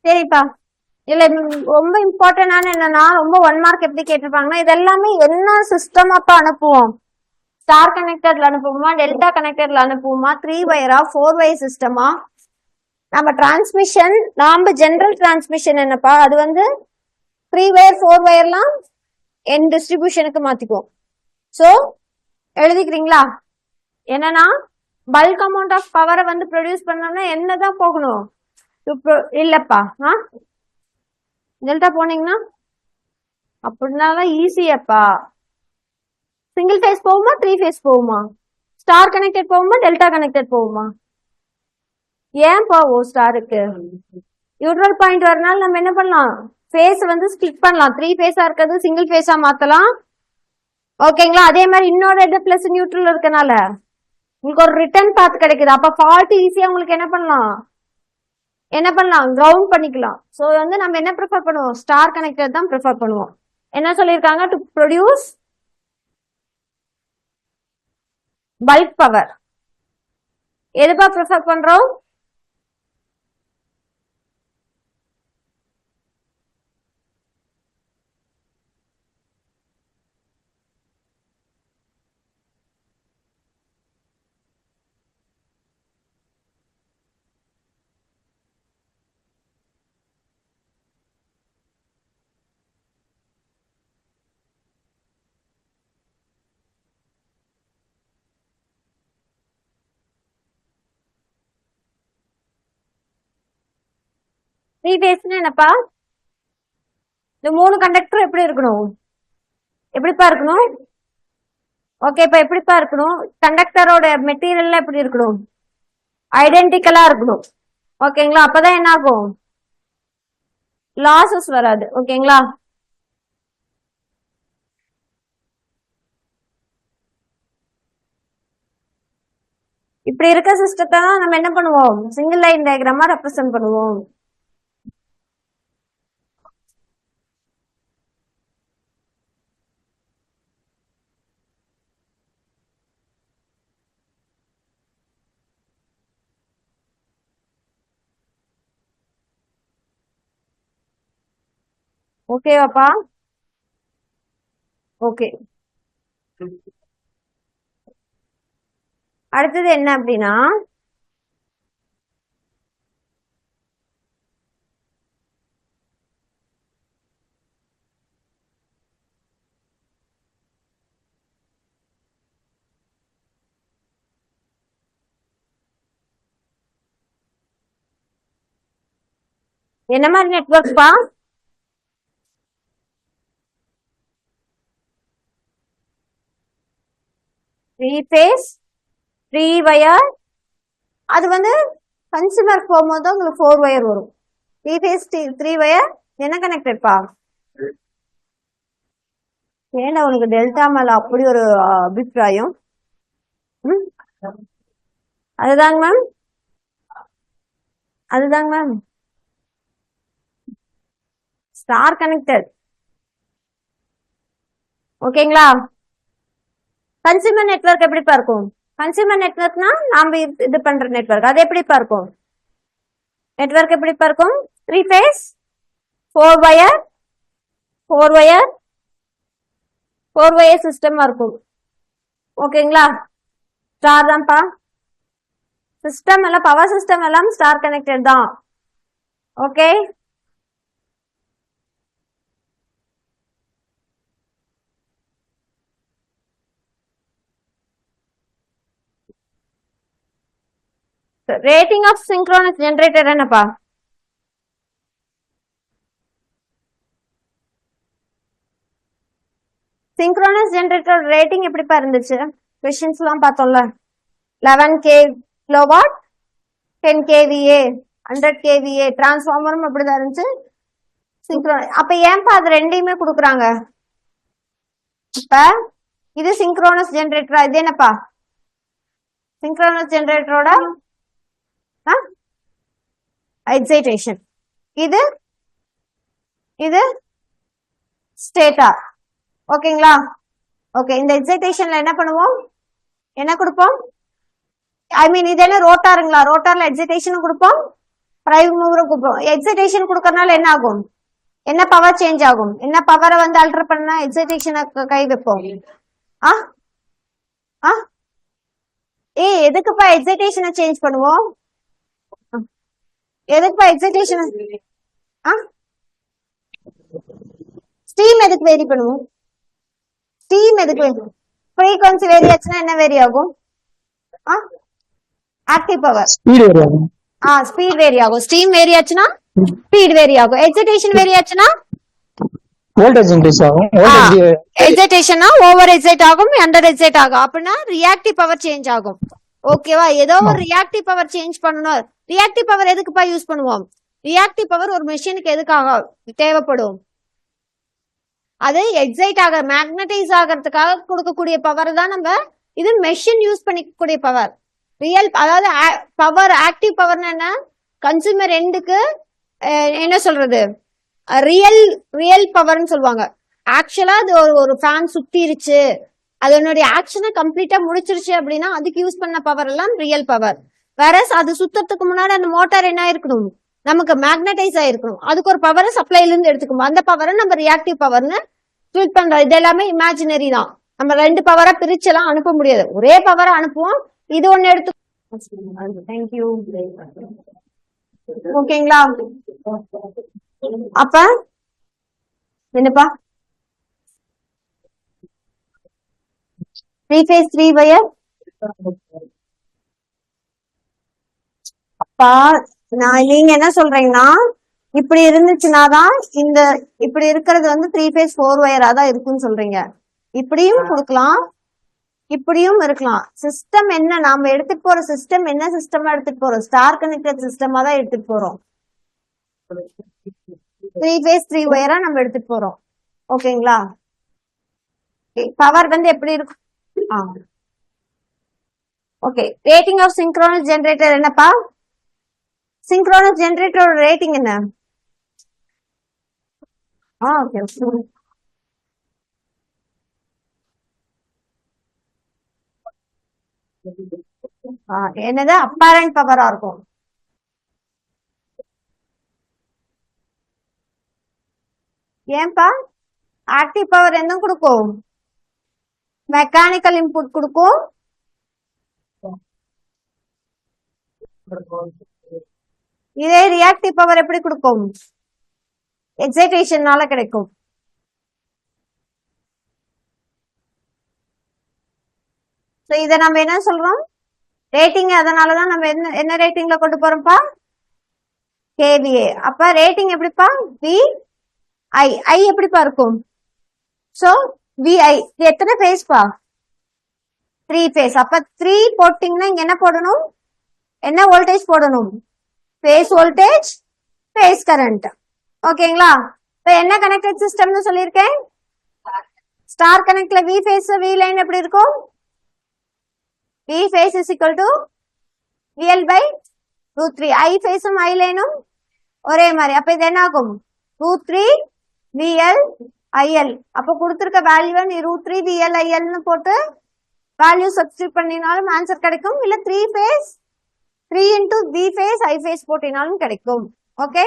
சரிப்பா. இல்ல ரொம்ப இம்பார்ட்டன்டான என்னன்னா ரொம்ப 1 மார்க் எப்படி கேட்டிருப்பாங்கன்னா இது எல்லாமே என்ன சிஸ்டமாப்பா அனுப்புவோம்? ஸ்டார் கனெக்டர்ல அனுப்புவோமா, டெல்டா கனெக்டர்ல அனுப்புவோமா, 3 வயரா, 4 வயர் சிஸ்டமா? நம்ம டிரான்ஸ்மிஷன் நாம ஜெனரல் டிரான்ஸ்மிஷன் என்னப்பா, அது வந்து 3 வயர் 4 வயர்லாம் என் டிஸ்ட்ரிபியூஷனுக்கு மாத்திக்குவோம். சோ எழுதிக்கிறீங்களா? என்னன்னா பல்க் அமௌண்ட் ஆஃப் பவரை வந்து ப்ரொடியூஸ் பண்ணோம்னா என்னதான் போகணும்? இல்லப்பா டெல்டா போனீங்கன்னா அப்படின்னாலும் ஈஸியப்பா. சிங்கிள் ஃபேஸ் போகுமா, 3 ஃபேஸ் போகுமா? ஸ்டார் கனெக்டட் போகுமா, டெல்டா கனெக்டட் போகுமா? ஏன் போவோம் ஸ்டாருக்கு? நியூட்ரல் பாயிண்ட் வரனால நம்ம என்ன பண்ணலாம், ஃபேஸ் வந்து ஸ்கிப் பண்ணலாம். 3 ஃபேஸா இருக்கிறது சிங்கிள் ஃபேஸா மாத்தலாம். ஓகேங்களா? அதே மாதிரி இன்னொரு இது பிளஸ் நியூட்ரல் இருக்கனால உங்களுக்கு ஒரு ரிட்டர்ன் பாத் கிடைக்குது. அப்ப ஃபால்ட் ஈஸியா உங்களுக்கு என்ன பண்ணலாம், கிரவுண்ட் பண்ணிக்கலாம். சோ வந்து நம்ம என்ன ப்ரிஃபர் பண்ணுவோம், ஸ்டார் கனெக்டர் தான் ப்ரிஃபர் பண்ணுவோம். என்ன சொல்லியிருக்காங்க, டு ப்ரொடியூஸ் பல்க் பவர். எதுப்பா ப்ரிஃபர் பண்றோம்? த்ரீ ஃபேஸ்னா என்னப்பா, இந்த 3 கண்டக்டர் எப்படி இருக்கணும், எப்படிப்பா இருக்கணும்? ஓகேப்பா, எப்படிப்பா இருக்கணும்? கண்டக்டரோட மெட்டீரியல்ல எப்படி இருக்கணும், ஐடென்டிக்கலா இருக்கணும். ஓகேங்களா? அப்பதான் என்ன ஆகும், லாசஸ் வராது. ஓகேங்களா? இப்படி இருக்க சிஸ்டத்தை தான் நம்ம என்ன பண்ணுவோம், சிங்கிள் லைன் டயக்ராமா ரெப்ரசென்ட் பண்ணுவோம். ஓகேவாப்பா? ஓகே. அடுத்தது என்ன அப்படின்னா, என்ன மாதிரி நெட்வொர்க்பா? 3 ஃபேஸ் 3 வயர். அது வந்து கன்சியூமர் போகும்போது தான் உங்களுக்கு 4 வயர் வரும். 3 ஃபேஸ் 3 வயர் என்ன கனெக்டட்பா? ஏன்னா உனக்கு டெல்டா மேல அப்படி ஒரு அபிப்பிராயம்? அதுதாங்க மேம், அதுதாங்க மேம், ஸ்டார் கனெக்டட். ஓகேங்களா? கன்சியூமர் நெட்வொர்க் எப்படிப்பா இருக்கும்? கன்சியூமர் நெட்வொர்க்னா நாம இது பண்ற நெட்வொர்க், அது எப்படிப்பா இருக்கும்? நெட்வொர்க் எப்படிப்பா இருக்கும்? 3 ஃபேஸ் 4 வயர் 4 வயர் 4 வயர் சிஸ்டமா இருக்கும். ஓகேங்களா? ஸ்டார் தான்ப்பா. சிஸ்டம் எல்லாம் பவர் சிஸ்டம் எல்லாம் ஸ்டார் கனெக்டட் தான். Okay. Rating of synchronous generator என்னப்பா? சிங்க்ரோனஸ் ஜெனரேட்டர் ரேட்டிங் எப்படிப்பா இருந்துச்சு? கொஸ்டின்ஸ் எல்லாம் பார்த்தோம்ல. 11 கிலோவாட், 10 kVA, 100 kVA. டிரான்ஸ்ஃபார்மரும் அப்படிதான் இருந்துச்சு. அப்ப ஏன்பா அது ரெண்டையுமே கொடுக்குறாங்க? இப்ப இது சிங்க்ரோனஸ் ஜெனரேட்டரா? இது என்னப்பா? சிங்க்ரோனஸ் ஜெனரேட்டரோட எக்ஸைட்டேஷன். இது இது ஸ்டேட்டார். ஓகேங்களா? ஓகே. இந்த எக்ஸைட்டேஷன்ல என்ன பண்ணுவோம், என்ன கொடுப்போம்? ஐ மீன் இது என்ன ரோட்டாருங்களா? ரோட்டார்ல எக்ஸைட்டேஷனும் கொடுப்போம், பிரைம் மூவரை கூப்பிடுவோம். எக்ஸைட்டேஷன் கொடுக்கறதுனால என்ன ஆகும்? என்ன பவர் சேஞ்ச் ஆகும்? என்ன பவரை வந்து அல்டர் பண்ணா எக்ஸைட்டேஷனை கை வைப்போம்? ஆ ஆ எதுக்குப்பா எக்ஸைட்டேஷனை சேஞ்ச் பண்ணுவோம்? எதுக்குப்பா எக்ஸைட்டேஷன்? ஸ்டீம் எதுக்கு வேரி பண்ணுவோம்? ஸ்டீம் எதுக்கு? ஃப்ரீக்வன்சி வேரி ஆச்சுன்னா என்ன வேரி ஆகும்? ஆக்டிவ் பவர் ஸ்பீட் வேரி ஆகும். ஸ்டீம் வேரி ஆச்சுன்னா ஸ்பீட் வேரி ஆகும். எக்ஸைட்டேஷன் வேரி ஆச்சுன்னா வோல்டேஜ் இன்க்ரீஸ் ஆகும். எக்ஸைட்டேஷனா ஓவர் எக்ஸைட் ஆகும், அண்டர் எக்ஸைட் ஆகும். அப்படின்னா ரியாக்டிவ் பவர் சேஞ்ச் ஆகும். ஓகேவா? ஏதோ ஒரு ரியாக்டிவ் பவர் சேஞ்ச் பண்ணணும். ரியாக்டிவ் பவர் எதுக்குப்பா யூஸ் பண்ணுவோம்? ரியாக்டிவ் பவர் ஒரு மெஷினுக்கு எதுக்காக தேவைப்படும்? அது எக்ஸைட் ஆக மேக்னடைஸ் ஆகிறதுக்காக கொடுக்கக்கூடிய பவர் தான் நம்ம இது மெஷின் யூஸ் பண்ணிக்கக்கூடிய பவர். ரியல் அதாவது பவர் ஆக்டிவ் பவர்னா என்ன? கன்சூமர் எண்டுக்கு என்ன சொல்றது, ரியல் பவர்னு சொல்லுவாங்க. ஆக்சுவலா அது ஒரு ஃபேன் சுத்திருச்சு, அதனுடைய ஆக்ஷனை கம்ப்ளீட்டா முடிச்சிருச்சு அப்படின்னா அதுக்கு யூஸ் பண்ண பவர் எல்லாம் ரியல் பவர். வேற அது சுத்தத்துக்கு முன்னாடி அந்த மோட்டார் என்ன இருக்கணும்? நமக்கு மேக்னடைஸ் ஆயிருக்கணும். அதுக்கு ஒரு பவரை சப்ளைல இருந்து எடுத்துக்கணும். அந்த பவரை நம்ம ரியாக்டிவ் பவர்னு ட்ரீட் பண்றோம். இது எல்லாமே இமேஜினரி தான். நம்ம ரெண்டு பவரா பிரிச்செல்லாம் அனுப்ப முடியாது. ஒரே பவரை அனுப்புவோம். இது ஒண்ணு எடுத்து தேங்க்யூ. ஓகேங்களா? அப்ப என்னப்பா 3 phase 3 wire? அப்பா நீங்க என்ன சொல்றீங்கன்னா இப்படி இருந்துச்சுன்னாதான் இந்த இப்படி இருக்கிறது வந்து 3 phase 4 wire தான் இருக்குன்னு சொல்றீங்க. இப்படியும் கொடுக்கலாம், இப்படியும் இருக்கலாம். சிஸ்டம் என்ன நாம எடுத்துட்டு போற சிஸ்டம் என்ன சிஸ்டமா எடுத்துட்டு போறோம்? ஸ்டார் கனெக்டட் சிஸ்டமா தான் எடுத்துட்டு போறோம். 3 phase 3 wire நம்ம எடுத்துட்டு போறோம். ஓகேங்களா? பவர் வந்து எப்படி இருக்கும்? Okay. Rating of synchronous generator என்னப்பா? சிங்க்ரோனஸ் ஜெனரேட்டரோட ரேட்டிங் என்ன? ஓகே. என்னது அப்பேரண்ட் பவரா இருக்கும்? ஏன்பா ஆக்டிவ் பவர் என்ன கொடுக்கும்? மெக்கானிக்கல் இன்புட் கொடுக்கும். இதே ரியாக்டிவ் பவர் எப்படி கொடுக்கும்? எக்ஸைட்டேஷன்னால கிடைக்கும். இத நம்ம என்ன சொல்றோம்? ரேட்டிங். அதனாலதான் நம்ம என்ன ரேட்டிங்ல கொண்டு போறோம்ப்பா? கேவிஏ. அப்ப ரேட்டிங் எப்படிப்பா? ஐ எப்படிப்பா இருக்கும்? So VI. இது எத்தனை பேஸ்பா? 3 phase. அப்ப 3 போட்டீங்கன்னா இங்க என்ன போடணும்? என்ன வோல்டேஜ் போடணும்? Phase voltage, phase current. ஓகேங்களா? இப்ப என்ன கனெக்டட் சிஸ்டம்னு சொல்லியிருக்கேன்? ஸ்டார் கனெக்ட்ல வி பேஸ் வி லைன் எப்படி இருக்கும்? V phase is equal to VL by √3. I பேஸும் ஐ லைனும் ஒரே மாதிரி. அப்ப இது என்ன ஆகும்? √3 விஎல் ஐஎல். அப்ப கொடுத்திருக்க வேல்யூ நீ √3 விஎல் ஐஎல்னு போட்டு வேல்யூ சப்ஸ்டிட் பண்ணினாலும் ஆன்சர் கிடைக்கும். இல்ல 3 phase 3 into V phase I phase போட்டினாலும் கிடைக்கும். ஓகே.